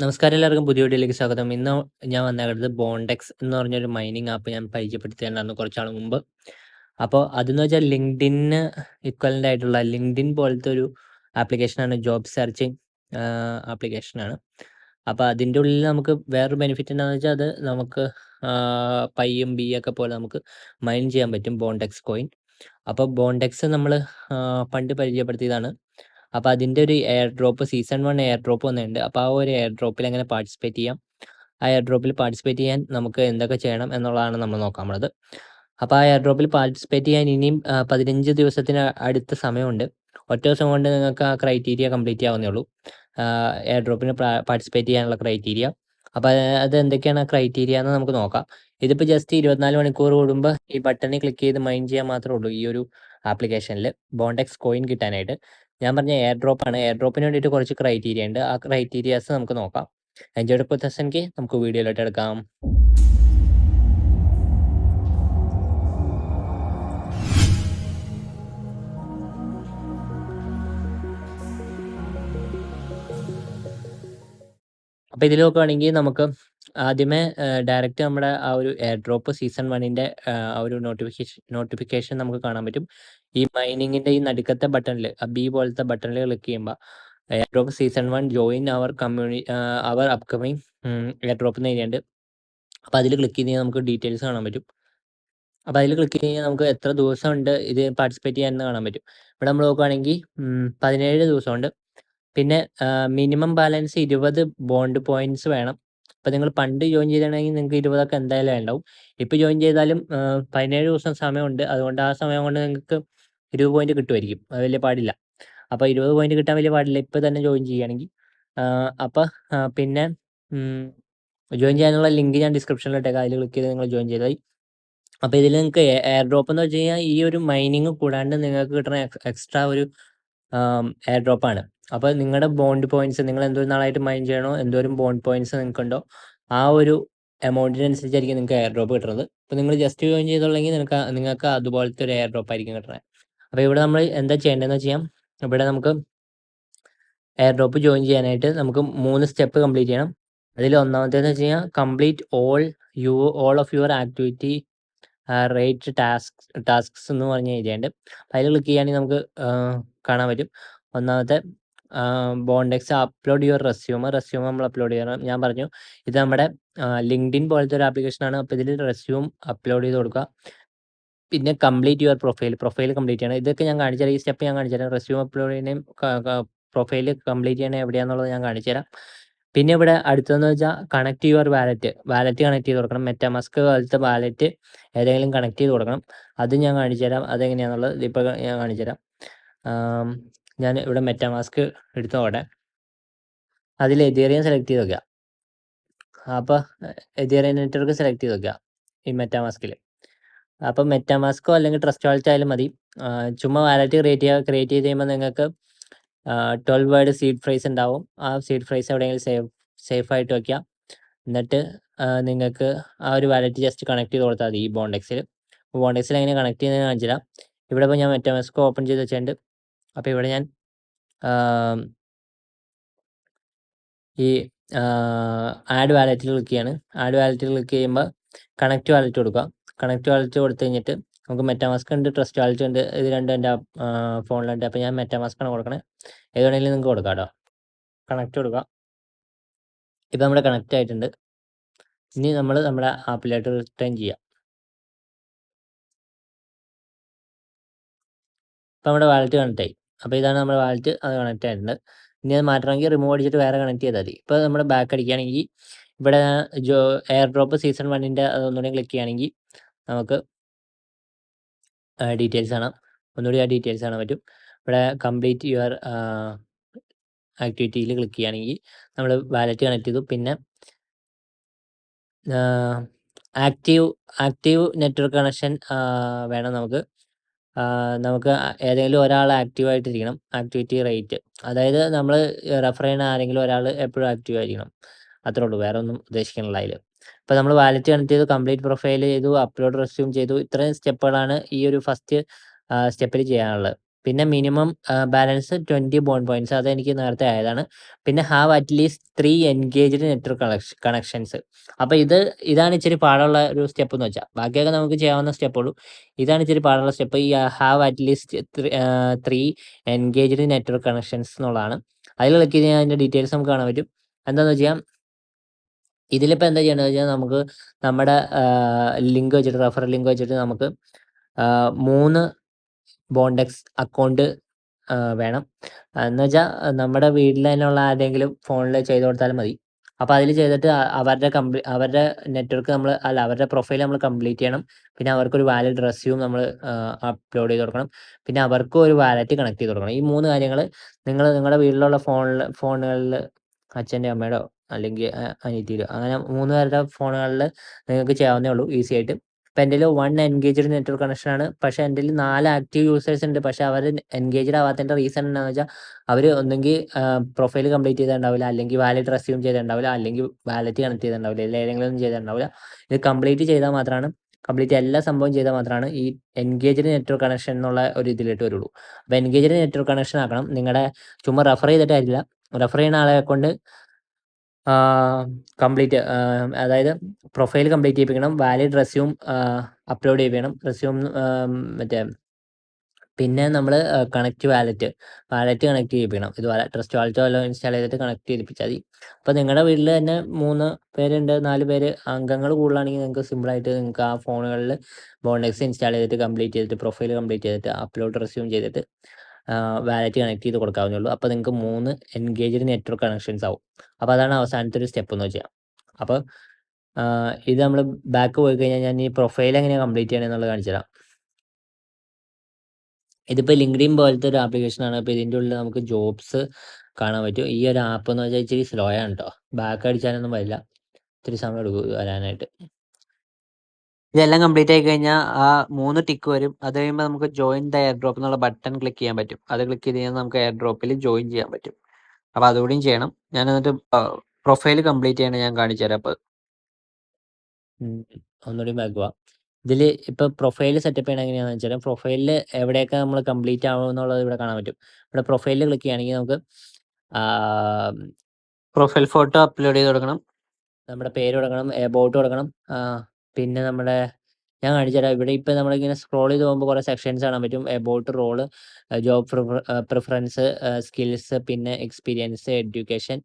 നമസ്കാരം എല്ലാവർക്കും പുതിയ വീഡിയോയിലേക്ക് സ്വാഗതം. ഇന്ന് ഞാൻ വന്നേക്കുന്നത് ബോണ്ടെക്സ് എന്ന് പറഞ്ഞൊരു മൈനിങ് ആപ്പ് ഞാൻ പരിചയപ്പെടുത്തിയിട്ടുണ്ടായിരുന്നു കുറച്ച് നാൾ മുമ്പ്. അപ്പോൾ അതെന്ന് വെച്ചാൽ ലിങ്ക്ഡിന് ഇക്വലൻ്റ് ആയിട്ടുള്ള ലിങ്ക്ഡിൻ പോലത്തെ ഒരു ആപ്ലിക്കേഷനാണ്. ജോബ് സെർച്ചിങ് ആപ്ലിക്കേഷനാണ്. അപ്പോൾ അതിൻ്റെ ഉള്ളിൽ നമുക്ക് വേറൊരു ബെനിഫിറ്റ് എന്താണെന്ന് വെച്ചാൽ അത് നമുക്ക് പൈയും ബി ഒക്കെ പോലെ നമുക്ക് മൈൻ ചെയ്യാൻ പറ്റും ബോണ്ടെക്സ് കോയിൻ. അപ്പോൾ ബോണ്ടെക്സ് നമ്മൾ പണ്ട് പരിചയപ്പെടുത്തിയതാണ്. അപ്പോൾ അതിൻ്റെ ഒരു air drop season 1 air drop വന്നിട്ടുണ്ട്. അപ്പോൾ ആ ഒരു എയർ ഡ്രോപ്പിൽ എങ്ങനെ പാർട്ടിസിപ്പേറ്റ് ചെയ്യാം, ആ എയർ ഡ്രോപ്പിൽ പാർട്ടിസിപ്പേറ്റ് ചെയ്യാൻ നമുക്ക് എന്തൊക്കെ ചെയ്യണം എന്നുള്ളതാണ് നമ്മൾ നോക്കാൻ പോണത്. അപ്പോൾ ആ എയർ ഡ്രോപ്പിൽ പാർട്ടിസിപ്പേറ്റ് ചെയ്യാൻ ഇനിയും 15 ദിവസത്തിന് അടുത്ത സമയമുണ്ട്. ഒറ്റ ദിവസം കൊണ്ട് നിങ്ങൾക്ക് ആ ക്രൈറ്റീരിയ കംപ്ലീറ്റ് ചെയ്യാവുന്നേ ഉള്ളൂ. എയർ ഡ്രോപ്പിന് പാർട്ടിസിപ്പേറ്റ് ചെയ്യാനുള്ള ക്രൈറ്റീരിയ. അപ്പോൾ അത് എന്തൊക്കെയാണ് ആ ക്രൈറ്റീരിയ എന്ന് നമുക്ക് നോക്കാം. ഇതിപ്പോൾ ജസ്റ്റ് 24 മണിക്കൂർ കൂടുമ്പോൾ ഈ ബട്ടണിൽ ക്ലിക്ക് ചെയ്ത് മൈൻ ചെയ്യാൻ മാത്രമേ ഉള്ളൂ ഈ ഒരു ആപ്ലിക്കേഷനിൽ ബോണ്ടെക്സ് കോയിൻ കിട്ടാനായിട്ട്. ഞാൻ പറഞ്ഞ എയർ ഡ്രോപ്പ് ആണ്. എയർ ഡ്രോപ്പിന് വേണ്ടിയിട്ട് കുറച്ച് ക്രൈറ്റീരിയ ഉണ്ട്. ആ ക്രൈറ്റീരിയാസ് നമുക്ക് നോക്കാം. എൻജോയ് വിത്ത് us എങ്കിൽ നമുക്ക് വീഡിയോയിലോട്ട് എടുക്കാം. അപ്പോൾ ഇതിൽ നോക്കുകയാണെങ്കിൽ നമുക്ക് ആദ്യമേ ഡയറക്റ്റ് നമ്മുടെ ആ ഒരു എയർ ഡ്രോപ്പ് സീസൺ 1ൻ്റെ ആ ഒരു നോട്ടിഫിക്കേഷൻ നമുക്ക് കാണാൻ പറ്റും. ഈ മൈനിങ്ങിൻ്റെ ഈ നടുക്കത്തെ ബട്ടണിൽ ബി പോലത്തെ ബട്ടണിൽ ക്ലിക്ക് ചെയ്യുമ്പോൾ air drop season 1 join our upcoming air drop എന്ന് എഴുതിയുണ്ട്. അപ്പോൾ അതിൽ ക്ലിക്ക് ചെയ്ത് കഴിഞ്ഞാൽ നമുക്ക് ഡീറ്റെയിൽസ് കാണാൻ പറ്റും. അപ്പോൾ അതിൽ ക്ലിക്ക് ചെയ്ത് കഴിഞ്ഞാൽ നമുക്ക് എത്ര ദിവസമുണ്ട് ഇത് പാർട്ടിസിപ്പേറ്റ് ചെയ്യാൻ കാണാൻ പറ്റും. ഇവിടെ നമ്മൾ നോക്കുകയാണെങ്കിൽ 17 ദിവസമുണ്ട്. പിന്നെ മിനിമം ബാലൻസ് 20 ബോണ്ട് പോയിന്റ്സ് വേണം. അപ്പോൾ നിങ്ങൾ പണ്ട് ജോയിൻ ചെയ്തിട്ടുണ്ടെങ്കിൽ നിങ്ങൾക്ക് 20ഒക്കെ എന്തായാലും ഉണ്ടാവും. ഇപ്പോൾ ജോയിൻ ചെയ്താലും 17 ദിവസം സമയമുണ്ട്. അതുകൊണ്ട് ആ സമയം കൊണ്ട് നിങ്ങൾക്ക് 20 പോയിന്റ് കിട്ടുമായിരിക്കും. അത് വലിയ പാടില്ല. അപ്പോൾ 20 പോയിന്റ് കിട്ടാൻ വലിയ പാടില്ല ഇപ്പോൾ തന്നെ ജോയിൻ ചെയ്യുകയാണെങ്കിൽ. അപ്പോൾ പിന്നെ ജോയിൻ ചെയ്യാനുള്ള ലിങ്ക് ഞാൻ ഡിസ്ക്രിപ്ഷനിൽ ഇട്ടേക്കാം. അതിൽ ക്ലിക്ക് ചെയ്ത് നിങ്ങൾ ജോയിൻ ചെയ്താൽ. അപ്പോൾ ഇതിൽ നിങ്ങൾക്ക് എയർ ഡ്രോപ്പ് എന്ന് വെച്ച് കഴിഞ്ഞാൽ ഈ ഒരു മൈനിങ് കൂടാണ്ട് നിങ്ങൾക്ക് കിട്ടുന്ന എക്സ്ട്രാ ഒരു എയർ ഡ്രോപ്പാണ്. അപ്പോൾ നിങ്ങളുടെ ബോണ്ട് പോയിന്റ്സ് നിങ്ങൾ എന്തോരം നാളായിട്ട് മൈൻ ചെയ്യണോ, എന്തോരം ബോണ്ട് പോയിന്റ്സ് നിങ്ങൾക്കുണ്ടോ ആ ഒരു എമൗണ്ടിനനുസരിച്ചായിരിക്കും നിങ്ങൾക്ക് എയർ ഡ്രോപ്പ് കിട്ടുന്നത്. അപ്പോൾ നിങ്ങൾ ജസ്റ്റ് ജോയിൻ ചെയ്തോളെങ്കിൽ നിങ്ങൾക്ക് അതുപോലത്തെ ഒരു എയർ ഡ്രോപ്പ് ആയിരിക്കും കിട്ടുന്നത്. അപ്പോൾ ഇവിടെ നമ്മൾ എന്താ ചെയ്യേണ്ടതെന്ന് വെച്ചാൽ ഇവിടെ നമുക്ക് എയർ ഡ്രോപ്പ് ജോയിൻ ചെയ്യാനായിട്ട് നമുക്ക് 3 സ്റ്റെപ്പ് കംപ്ലീറ്റ് ചെയ്യണം. അതിൽ ഒന്നാമത്തേന്ന് വെച്ച് കഴിഞ്ഞാൽ complete all of your activity rate tasks എന്ന് പറഞ്ഞ് എഴുതിയുണ്ട്. അതിൽ ക്ലിക്ക് ചെയ്യുകയാണെങ്കിൽ നമുക്ക് കാണാൻ പറ്റും. ഒന്നാമത്തെ ബോണ്ടെക്സ് അപ്ലോഡ് യുവർ റെസ്യൂം നമ്മൾ അപ്ലോഡ് ചെയ്യണം. ഞാൻ പറഞ്ഞു ഇത് നമ്മുടെ ലിങ്ക്ഡിൻ പോലത്തെ ഒരു ആപ്ലിക്കേഷനാണ്. അപ്പോൾ ഇതിൽ റെസ്യൂം അപ്ലോഡ് ചെയ്ത് കൊടുക്കുക. പിന്നെ കംപ്ലീറ്റ് യുവർ പ്രൊഫൈൽ കംപ്ലീറ്റ് ചെയ്യണം. ഇതൊക്കെ ഞാൻ കാണിച്ചുതരാം. ഈ സ്റ്റെപ്പ് ഞാൻ കാണിച്ചുതരാം. റെസ്യൂം അപ്ലോഡ് ചെയ്യുന്നതും പ്രൊഫൈൽ കംപ്ലീറ്റ് ചെയ്യണത് എവിടെയാണെന്നുള്ളത് ഞാൻ കാണിച്ചുതരാം. പിന്നെ ഇവിടെ അടുത്തതെന്ന് വെച്ചാൽ കണക്ട് യുവർ വാലറ്റ് കണക്ട് ചെയ്ത് കൊടുക്കണം. മെറ്റാമാസ്ക് പോലത്തെ വാലറ്റ് ഏതെങ്കിലും കണക്ട് ചെയ്ത് കൊടുക്കണം. അത് ഞാൻ കാണിച്ചുതരാം. അതെങ്ങനെയാണെന്നുള്ളത് ഇപ്പോൾ ഞാൻ കാണിച്ചുതരാം. ഞാൻ ഇവിടെ മെറ്റാമാസ്ക് എടുത്തോടെ അതിൽ എതീറിയം സെലക്ട് ചെയ്ത് വെക്കുക. അപ്പോൾ എതീറിയം നെറ്റ്വർക്ക് സെലക്ട് ചെയ്ത് വെക്കുക ഈ മെറ്റാമാസ്കിൽ. അപ്പോൾ മെറ്റാമാസ്കോ അല്ലെങ്കിൽ ട്രസ്റ്റ് വാലറ്റ് ആയാലും മതി. ചുമ്മാ വാലറ്റ് ക്രിയേറ്റ് ചെയ്ത് കഴിയുമ്പോൾ നിങ്ങൾക്ക് 12 വേർഡ് സീഡ് ഫ്രേസ് ഉണ്ടാവും. ആ സീഡ് ഫ്രേസ് എവിടെയെങ്കിലും സേഫ് ആയിട്ട് വയ്ക്കുക. എന്നിട്ട് നിങ്ങൾക്ക് ആ ഒരു വാലറ്റ് ജസ്റ്റ് കണക്ട് ചെയ്ത് കൊടുത്താൽ മതി ഈ ബോണ്ടെക്സിൽ. ബോണ്ടെക്സിൽ എങ്ങനെ കണക്ട് ചെയ്യുന്നതെന്ന് കാണിച്ചു തരാം. ഇവിടെ ഇപ്പോൾ ഞാൻ മെറ്റാമാസ്ക് ഓപ്പൺ ചെയ്ത് വെച്ചിട്ടുണ്ട്. അപ്പോൾ ഇവിടെ ഞാൻ ഈ ആഡ് വാലറ്റിൽ ക്ലിക്ക് ചെയ്യാണ്. ആഡ് വാലറ്റിൽ ക്ലിക്ക് ചെയ്യുമ്പോൾ കണക്ട് വാലറ്റ് കൊടുക്കുക. കണക്ട് വാലറ്റ് കൊടുത്തു കഴിഞ്ഞിട്ട് നമുക്ക് മെറ്റാമാസ്ക് ഉണ്ട്, ട്രസ്റ്റ് വാലറ്റ് ഉണ്ട്. ഇത് രണ്ടും എൻ്റെ ഫോണിലുണ്ട്. അപ്പോൾ ഞാൻ മെറ്റാമാസ്കാണ് കൊടുക്കണത്. ഏത് വേണമെങ്കിലും നിങ്ങൾക്ക് കൊടുക്കാം കേട്ടോ. കണക്ട് കൊടുക്കുക. ഇപ്പോൾ നമ്മുടെ കണക്റ്റ് ആയിട്ടുണ്ട്. ഇനി നമ്മൾ നമ്മുടെ ആപ്പിലായിട്ട് റിട്ടേൺ ചെയ്യാം. ഇപ്പോൾ നമ്മുടെ വാലറ്റ് കണക്റ്റ് ആയി. അപ്പോൾ ഇതാണ് നമ്മുടെ വാലറ്റ്, അത് കണക്റ്റ് ആയിട്ടുണ്ട്. ഇനി അത് മാറ്റണമെങ്കിൽ റിമൂവ് അടിച്ചിട്ട് വേറെ കണക്ട് ചെയ്താൽ മതി. ഇപ്പോൾ നമ്മൾ ബാക്ക് അടിക്കുകയാണെങ്കിൽ ഇവിടെ എയർ ഡ്രോപ്പ് സീസൺ 1ൻ്റെ അതൊന്നുകൂടി ക്ലിക്ക് ചെയ്യുകയാണെങ്കിൽ നമുക്ക് ഡീറ്റെയിൽസ് കാണാം. ഒന്നുകൂടി ആ ഡീറ്റെയിൽസ് കാണാൻ പറ്റും. ഇവിടെ കംപ്ലീറ്റ് യുവർ ആക്ടിവിറ്റിയിൽ ക്ലിക്ക് ചെയ്യുകയാണെങ്കിൽ നമ്മൾ വാലറ്റ് കണക്ട് ചെയ്തു. പിന്നെ ആക്റ്റീവ് നെറ്റ്വർക്ക് കണക്ഷൻ വേണം നമുക്ക്. നമുക്ക് ഏതെങ്കിലും ഒരാൾ ആക്റ്റീവായിട്ടിരിക്കണം. ആക്ടിവിറ്റി റേറ്റ്, അതായത് നമ്മൾ റെഫർ ചെയ്യുന്ന ആരെങ്കിലും ഒരാൾ എപ്പോഴും ആക്റ്റീവ് ആയിരിക്കണം. അത്രേ ഉള്ളൂ, വേറെ ഒന്നും ഉദ്ദേശിക്കണില്ല അതിൽ. ഇപ്പോൾ നമ്മൾ വാലറ്റ് കണക്ട് ചെയ്തു, കംപ്ലീറ്റ് പ്രൊഫൈൽ ചെയ്തു, അപ്ലോഡ് റെസ്യൂം ചെയ്തു. ഇത്രയും സ്റ്റെപ്പുകളാണ് ഈ ഒരു ഫസ്റ്റ് സ്റ്റെപ്പിൽ ചെയ്യാനുള്ളത്. പിന്നെ മിനിമം ബാലൻസ് 20 ബോണ്ട് പോയിന്റ്സ്, അതെനിക്ക് നേരത്തെ ആയതാണ്. പിന്നെ have at least 3 engaged network connections. അപ്പോൾ ഇതാണ് ഇച്ചിരി പാടുള്ള ഒരു സ്റ്റെപ്പ് എന്ന് വെച്ചാൽ. ബാക്കിയൊക്കെ നമുക്ക് ചെയ്യാവുന്ന സ്റ്റെപ്പുള്ളൂ. ഇതാണ് ഇച്ചിരി പാടുള്ള സ്റ്റെപ്പ്. ഈ have at least 3 engaged network connections എന്നുള്ളതാണ്. അതിൽ ക്ലിക്ക് ചെയ്താൽ അതിൻ്റെ ഡീറ്റെയിൽസ് നമുക്ക് കാണാൻ പറ്റും. എന്താണെന്ന് വെച്ചാൽ ഇതിലിപ്പോൾ എന്താ ചെയ്യേണ്ടതെന്ന് വെച്ചാൽ നമുക്ക് നമ്മുടെ ലിങ്ക് വെച്ചിട്ട്, റെഫറൽ ലിങ്ക് വെച്ചിട്ട് നമുക്ക് 3 ബോണ്ടെക്സ് അക്കൗണ്ട് വേണം. എന്ന് വെച്ചാൽ നമ്മുടെ വീട്ടിൽ തന്നെയുള്ള ആരുടെയെങ്കിലും ഫോണിൽ ചെയ്ത് കൊടുത്താലും മതി. അപ്പോൾ അതിൽ ചെയ്തിട്ട് അവരുടെ നെറ്റ്വർക്ക് അവരുടെ പ്രൊഫൈൽ നമ്മൾ കംപ്ലീറ്റ് ചെയ്യണം. പിന്നെ അവർക്കൊരു വാലിഡ് റെസ്യൂം നമ്മൾ അപ്ലോഡ് ചെയ്ത് കൊടുക്കണം. പിന്നെ അവർക്കും ഒരു വാലറ്റ് കണക്ട് ചെയ്ത് കൊടുക്കണം. ഈ 3 കാര്യങ്ങൾ നിങ്ങളുടെ വീട്ടിലുള്ള ഫോണുകളിൽ അച്ഛൻ്റെ അമ്മയുടെയോ അല്ലെങ്കിൽ അനിയത്തിയുടെയോ അങ്ങനെ 3 പേരുടെ ഫോണുകളിൽ നിങ്ങൾക്ക് ചെയ്യാവുന്നേ ഉള്ളൂ ഈസി ആയിട്ട്. ഇപ്പം എൻ്റെ 1 എൻഗേജ്ഡ് നെറ്റ്വർക്ക് കണക്ഷൻ ആണ്. പക്ഷേ എൻ്റെ 4 ആക്റ്റീവ് യൂസേഴ്സ് ഉണ്ട്. പക്ഷേ അവർ എൻഗേജ്ഡ് ആവാത്തതിൻ്റെ റീസൺ എന്താണെന്ന് വെച്ചാൽ അവർ ഒന്നെങ്കിൽ പ്രൊഫൈൽ കംപ്ലീറ്റ് ചെയ്തിട്ടുണ്ടാവില്ല, അല്ലെങ്കിൽ വാലറ്റ് റെസ്യൂം ചെയ്തിട്ടുണ്ടാവില്ല, അല്ലെങ്കിൽ വാലറ്റ് കണക്ട് ചെയ്തിട്ടുണ്ടാവില്ല, ഇതിൽ ഏതെങ്കിലും ഒന്നും ചെയ്തിട്ടുണ്ടാവില്ല. ഇത് കംപ്ലീറ്റ് എല്ലാ സംഭവം ചെയ്താൽ മാത്രമാണ് ഈ എൻഗേജ്ഡ് നെറ്റ്വർക്ക് കണക്ഷൻ എന്നുള്ള ഒരു ഇതിലിട്ട് വരുള്ളൂ. അപ്പോൾ എൻഗേജ്ഡ് നെറ്റ്വർക്ക് കണക്ഷൻ ആക്കണം. നിങ്ങളുടെ ചുമ്മാ റെഫർ ചെയ്തിട്ടായിരിക്കില്ല, റെഫർ ചെയ്യുന്ന ആളെ കൊണ്ട് കംപ്ലീറ്റ് അതായത് പ്രൊഫൈൽ കംപ്ലീറ്റ് ചെയ്യിപ്പിക്കണം, വാലിഡ് റെസ്യൂം അപ്ലോഡ് ചെയ്യിപ്പിക്കണം. റെസ്യൂം മറ്റേ പിന്നെ നമ്മൾ വാലറ്റ് കണക്ട് ചെയ്യിപ്പിക്കണം. ഇതുപോലെ ട്രസ്റ്റ് വാലറ്റോ വല്ലതും ഇൻസ്റ്റാൾ ചെയ്തിട്ട് കണക്ട് ചെയ്യിപ്പിച്ചാൽ മതി. അപ്പോൾ നിങ്ങളുടെ വീട്ടിൽ തന്നെ 3 പേരുണ്ട്, 4 പേര് അംഗങ്ങൾ കൂടുതലാണെങ്കിൽ നിങ്ങൾക്ക് സിമ്പിളായിട്ട് നിങ്ങൾക്ക് ആ ഫോണുകളിൽ ബോണ്ടെക്സ് ഇൻസ്റ്റാൾ ചെയ്തിട്ട് കംപ്ലീറ്റ് ചെയ്തിട്ട് പ്രൊഫൈൽ കംപ്ലീറ്റ് ചെയ്തിട്ട് അപ്ലോഡ് റെസ്യൂം ചെയ്തിട്ട് വാലറ്റ് കണക്ട് ചെയ്ത് കൊടുക്കാവുന്നേ ഉള്ളൂ. അപ്പോൾ നിങ്ങൾക്ക് 3 എൻഗേജ്ഡ് നെറ്റ്വർക്ക് കണക്ഷൻസ് ആവും. അപ്പോൾ അതാണ് അവസാനത്തെ ഒരു സ്റ്റെപ്പ് എന്ന് വെച്ചാൽ. അപ്പോൾ ഇത് നമ്മൾ ബാക്ക് പോയി കഴിഞ്ഞാൽ ഞാൻ ഈ പ്രൊഫൈൽ എങ്ങനെയാണ് കംപ്ലീറ്റ് ചെയ്യണമെന്നുള്ളത് കാണിച്ചു തരാം. ഇതിപ്പോൾ ലിങ്ക്ഡിൻ പോലത്തെ ഒരു ആപ്ലിക്കേഷനാണ്. അപ്പോൾ ഇതിൻ്റെ ഉള്ളിൽ നമുക്ക് ജോബ്സ് കാണാൻ പറ്റും. ഈ ഒരു ആപ്പ് എന്ന് വെച്ചാൽ ഇച്ചിരി സ്ലോ ആണ് കേട്ടോ. ബാക്ക് അടിച്ചാലൊന്നും വരില്ല, ഇത്തിരി സമയം എടുക്കും വരാനായിട്ട്. ഇതെല്ലാം കംപ്ലീറ്റ് ആയി കഴിഞ്ഞാൽ ആ 3 ടിക്ക് വരും. അത് കഴിയുമ്പോൾ നമുക്ക് ജോയിൻ ദ എയർ ഡ്രോപ്പ് എന്നുള്ള ബട്ടൺ ക്ലിക്ക് ചെയ്യാൻ പറ്റും. അത് ക്ലിക്ക് ചെയ്ത് കഴിഞ്ഞാൽ നമുക്ക് എയർ ഡ്രോപ്പിൽ ജോയിൻ ചെയ്യാൻ പറ്റും. അപ്പോൾ അതുകൂടിയും ചെയ്യണം. ഞാൻ എന്നിട്ട് പ്രൊഫൈൽ കംപ്ലീറ്റ് ചെയ്യണം, ഞാൻ കാണിച്ചു തരാം. അപ്പോൾ ഒന്നുകൂടി ബാക്ക് പോവാം. ഇതിൽ ഇപ്പോൾ പ്രൊഫൈൽ സെറ്റപ്പ് ചെയ്യണം എങ്ങനെയാണെന്ന് വെച്ചാൽ, പ്രൊഫൈലിൽ എവിടെയൊക്കെ നമ്മൾ കംപ്ലീറ്റ് ആവും എന്നുള്ളത് ഇവിടെ കാണാൻ പറ്റും. ഇവിടെ പ്രൊഫൈലിൽ ക്ലിക്ക് ചെയ്യുകയാണെങ്കിൽ നമുക്ക് പ്രൊഫൈൽ ഫോട്ടോ അപ്ലോഡ് ചെയ്ത് കൊടുക്കണം, നമ്മുടെ പേര് കൊടുക്കണം, എബൌട്ട് കൊടുക്കണം. പിന്നെ ഞാൻ കാണിച്ചു തരാം. ഇവിടെ ഇപ്പോൾ നമ്മളിങ്ങനെ സ്ക്രോൾ ചെയ്ത് പോകുമ്പോൾ കുറേ സെക്ഷൻസ് കാണാൻ പറ്റും. About, role, job preference, skills, പിന്നെ എക്സ്പീരിയൻസ്, എഡ്യൂക്കേഷൻ,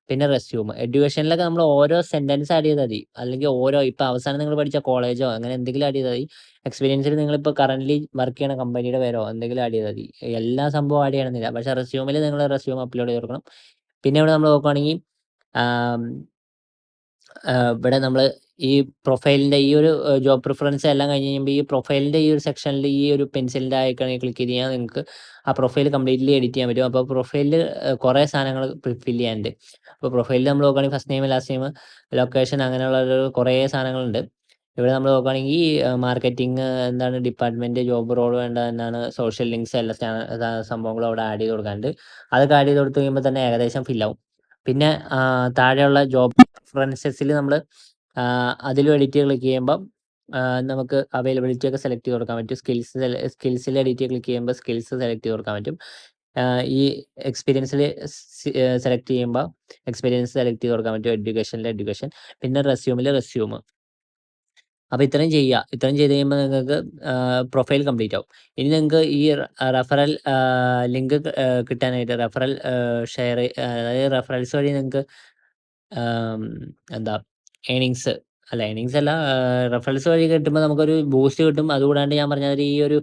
പിന്നെ റെസ്യൂം. എഡ്യൂക്കേഷനിലൊക്കെ നമ്മൾ ഓരോ സെൻറ്റൻസ് ആഡ് ചെയ്താൽ മതി, അല്ലെങ്കിൽ ഇപ്പോൾ അവസാനം നിങ്ങൾ പഠിച്ച കോളേജോ അങ്ങനെ എന്തെങ്കിലും ആഡ് ചെയ്താൽ മതി. എക്സ്പീരിയൻസിൽ നിങ്ങളിപ്പോൾ കറൻ്റ്ലി വർക്ക് ചെയ്യണ കമ്പനിയുടെ പേരോ എന്തെങ്കിലും ആഡ് ചെയ്താൽ മതി. എല്ലാ സംഭവം ആഡ് ചെയ്യണമെന്നില്ല. പക്ഷേ റെസ്യൂമിൽ നിങ്ങൾ റെസ്യൂം അപ്ലോഡ് ചെയ്ത് കൊടുക്കണം. പിന്നെ ഇവിടെ നമ്മൾ നോക്കുകയാണെങ്കിൽ ഇവിടെ നമ്മൾ ഈ പ്രൊഫൈലിൻ്റെ ഈ ഒരു ജോബ് പ്രിഫറൻസ് എല്ലാം കഴിഞ്ഞ് കഴിയുമ്പോൾ ഈ പ്രൊഫൈലിൻ്റെ ഈ ഒരു സെക്ഷനിൽ ഈ ഒരു പെൻസിലിൻ്റെ ഐക്കണിൽ ക്ലിക്ക് ചെയ്ത് കഴിഞ്ഞാൽ നിങ്ങൾക്ക് ആ പ്രൊഫൈൽ കംപ്ലീറ്റ്ലി എഡിറ്റ് ചെയ്യാൻ പറ്റും. അപ്പോൾ പ്രൊഫൈലിൽ കുറേ സാധനങ്ങൾ ഫില്ല് ചെയ്യാനുണ്ട്. അപ്പോൾ പ്രൊഫൈലിൽ നമ്മൾ നോക്കുകയാണെങ്കിൽ first name, last name, location, അങ്ങനെയുള്ള കുറേ സാധനങ്ങളുണ്ട്. ഇവിടെ നമ്മൾ നോക്കുകയാണെങ്കിൽ മാർക്കറ്റിംഗ് എന്താണ് ഡിപ്പാർട്ട്മെൻറ്റ്, ജോബ് റോൾ വേണ്ട എന്താണ്, സോഷ്യൽ ലിങ്ക്സ്, എല്ലാ സംഭവങ്ങളും അവിടെ ആഡ് ചെയ്ത് കൊടുക്കാനുണ്ട്. അതൊക്കെ ആഡ് ചെയ്ത് കൊടുത്തു കഴിയുമ്പോൾ തന്നെ ഏകദേശം ഫില്ലാവും. പിന്നെ താഴെയുള്ള ജോബ് പ്രിഫറൻസസിൽ നമ്മൾ അതിലും എഡിറ്റ് ക്ലിക്ക് ചെയ്യുമ്പം നമുക്ക് അവൈലബിലിറ്റി ഒക്കെ സെലക്ട് ചെയ്ത് കൊടുക്കാൻ പറ്റും. സ്കിൽസിൽ എഡിറ്റ് ക്ലിക്ക് ചെയ്യുമ്പോൾ സ്കിൽസ് സെലക്ട് ചെയ്ത് കൊടുക്കാൻ പറ്റും. ഈ എക്സ്പീരിയൻസിൽ സെലക്ട് ചെയ്യുമ്പോൾ എക്സ്പീരിയൻസ് സെലക്ട് ചെയ്ത് കൊടുക്കാൻ പറ്റും. എഡ്യൂക്കേഷനിൽ എഡ്യൂക്കേഷൻ, പിന്നെ റെസ്യൂമിൽ റെസ്യൂം. അപ്പോൾ ഇത്രയും ചെയ്ത് കഴിയുമ്പോൾ നിങ്ങൾക്ക് പ്രൊഫൈൽ കംപ്ലീറ്റ് ആവും. ഇനി നിങ്ങൾക്ക് ഈ റെഫറൽ ലിങ്ക് കിട്ടാനായിട്ട് റെഫറൽ ഷെയർ, അതായത് റെഫറൽസ് വഴി നിങ്ങൾക്ക് എന്താ ഏണിങ്സ് അല്ല, റെഫറൽസ് വഴി കിട്ടുമ്പോൾ നമുക്കൊരു ബൂസ്റ്റ് കിട്ടും. അതുകൂടാണ്ട് ഞാൻ പറഞ്ഞ ഈ ഒരു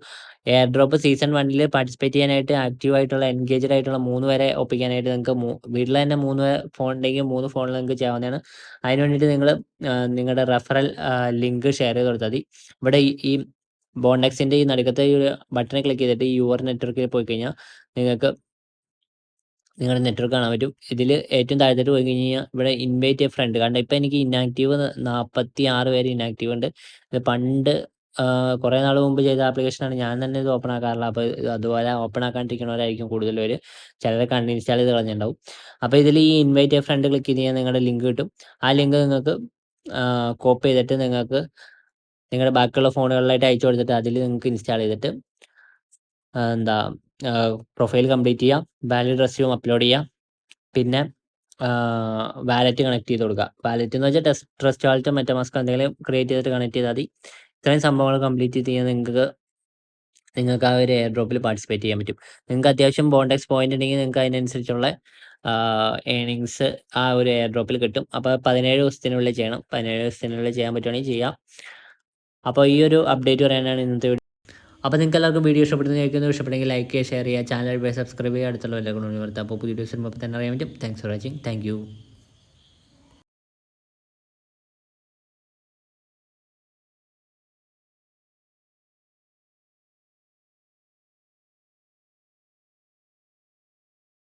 എയർ ഡ്രോപ്പ് സീസൺ 1 പാർട്ടിസിപ്പേറ്റ് ചെയ്യാനായിട്ട് ആക്റ്റീവായിട്ടുള്ള എൻഗേജ്ഡ് ആയിട്ടുള്ള 3 പേരെ ഒപ്പിക്കാനായിട്ട് നിങ്ങൾക്ക് വീട്ടിൽ തന്നെ 3 ഫോൺ ഉണ്ടെങ്കിൽ 3 ഫോണിൽ നിങ്ങൾക്ക് ചെയ്യാവുന്നതാണ്. അതിന് വേണ്ടിയിട്ട് നിങ്ങൾ നിങ്ങളുടെ റെഫറൽ ലിങ്ക് ഷെയർ ചെയ്ത് കൊടുത്താൽ മതി. ഇവിടെ ഈ ബോണ്ടെക്സിൻ്റെ ഈ നടുക്കത്തെ ഈ ഒരു ബട്ടണിൽ ക്ലിക്ക് ചെയ്തിട്ട് ഈ യുവർ നെറ്റ്വർക്കിൽ പോയി കഴിഞ്ഞാൽ നിങ്ങൾക്ക് നിങ്ങളുടെ നെറ്റ്വർക്ക് കാണാൻ പറ്റും. ഇതിൽ ഏറ്റവും താഴത്തോട്ട് പോയി കഴിഞ്ഞാൽ ഇവിടെ ഇൻവൈറ്റ് എ ഫ്രണ്ട്, കാരണം ഇപ്പോൾ എനിക്ക് ഇനാക്റ്റീവ് 46 പേര് ഇനാക്റ്റീവ് ഉണ്ട്. ഇത് പണ്ട് കുറേ നാൾ മുമ്പ് ചെയ്ത ആപ്ലിക്കേഷനാണ്. ഞാൻ തന്നെ ഇത് ഓപ്പൺ ആക്കാറില്ല. അപ്പോൾ അതുപോലെ ഓപ്പൺ ആക്കാണ്ടിരിക്കുന്നവരായിരിക്കും കൂടുതൽ പേര്. ചിലരൊക്കെ അൺഇൻസ്റ്റാൾ ചെയ്ത് കളഞ്ഞിട്ടുണ്ടാവും. അപ്പോൾ ഇതിൽ ഈ ഇൻവൈറ്റ് എ ഫ്രണ്ട് ക്ലിക്ക് ചെയ്ത് കഴിഞ്ഞാൽ നിങ്ങളുടെ ലിങ്ക് കിട്ടും. ആ ലിങ്ക് നിങ്ങൾക്ക് കോപ്പി ചെയ്തിട്ട് നിങ്ങൾക്ക് നിങ്ങളുടെ ബാക്കിയുള്ള ഫോണുകളിലായിട്ട് അയച്ചു കൊടുത്തിട്ട് അതിൽ നിങ്ങൾക്ക് ഇൻസ്റ്റാൾ ചെയ്തിട്ട് പ്രൊഫൈൽ കംപ്ലീറ്റ് ചെയ്യുക, വാലിഡ് റെസ്യൂം അപ്ലോഡ് ചെയ്യുക, പിന്നെ വാലറ്റ് കണക്ട് ചെയ്ത് കൊടുക്കുക. വാലറ്റ് എന്ന് വെച്ചാൽ ട്രസ്റ്റ് വാലറ്റ് മെറ്റമാസ്ക് എന്തെങ്കിലും ക്രിയേറ്റ് ചെയ്തിട്ട് കണക്ട് ചെയ്താൽ മതി. ഇത്രയും സംഭവങ്ങൾ കംപ്ലീറ്റ് ചെയ്ത് നിങ്ങൾക്ക് ആ ഒരു എയർ ഡ്രോപ്പിൽ പാർട്ടിസിപ്പേറ്റ് ചെയ്യാൻ പറ്റും. നിങ്ങൾക്ക് അത്യാവശ്യം ബോണ്ടെക്സ് പോയിന്റ് ഉണ്ടെങ്കിൽ നിങ്ങൾക്ക് അതിനനുസരിച്ചുള്ള ഏണിങ്സ് ആ ഒരു എയർ ഡ്രോപ്പിൽ കിട്ടും. അപ്പോൾ 17 ദിവസത്തിനുള്ളിൽ ചെയ്യണം. 17 ദിവസത്തിനുള്ളിൽ ചെയ്യാൻ പറ്റുവാണെങ്കിൽ ചെയ്യാം. അപ്പോൾ ഈ ഒരു അപ്ഡേറ്റ് പറയാനാണ് ഇന്നത്തെ വീഡിയോ. അപ്പോൾ നിങ്ങൾക്ക് എല്ലാവർക്കും വീഡിയോ ഇഷ്ടപ്പെടുന്നെങ്കിൽ ലൈക്ക് ചെയ്യുക, ഷെയർ ചെയ്യുക, ചാനൽ സബ്സ്ക്രൈബ് ചെയ്യുക, അടുത്തുള്ള എല്ലാ ഗുണങ്ങളും വരുത്തുക. അപ്പോൾ പുതിയ ദിവസം തന്നെ അറിയാൻ പറ്റും. Thanks for watching. Thank you.